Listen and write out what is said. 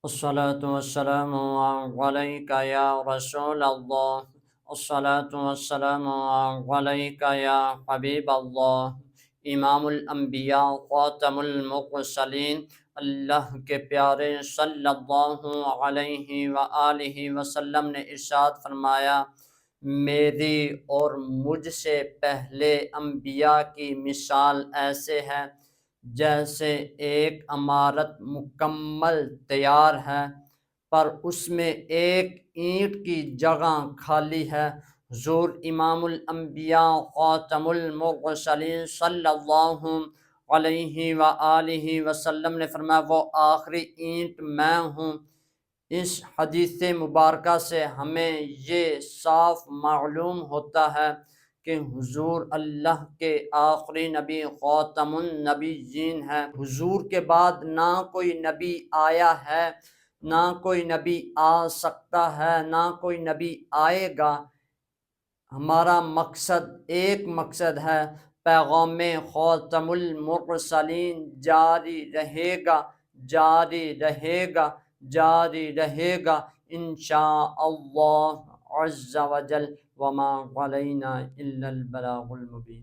الصلاة والسلام عليك يا رسول الله. الصلاة والسلام عليك يا حبيب الله. امام الانبیاء خاتم المرسلین، اللہ کے پیارے صلی اللہ علیہ وآلہ وسلم نے ارشاد فرمایا، میری اور مجھ سے پہلے انبیاء کی مثال ایسے ہے جیسے ایک عمارت مکمل تیار ہے پر اس میں ایک اینٹ کی جگہ خالی ہے۔ حضور امام الانبیاء خاتم المرسلین صلی اللہ علیہ وآلہ وسلم نے فرمایا، وہ آخری اینٹ میں ہوں۔ اس حدیث مبارکہ سے ہمیں یہ صاف معلوم ہوتا ہے کہ حضور اللہ کے آخری نبی خاتم النبیین ہے۔ حضور کے بعد نہ کوئی نبی آیا ہے، نہ کوئی نبی آ سکتا ہے، نہ کوئی نبی آئے گا۔ ہمارا مقصد ایک مقصد ہے، پیغام خاتم المرسلین جاری رہے گا، جاری رہے گا، جاری رہے گا انشاءاللہ عز و جل، وما علینا الا البلاغ المبین۔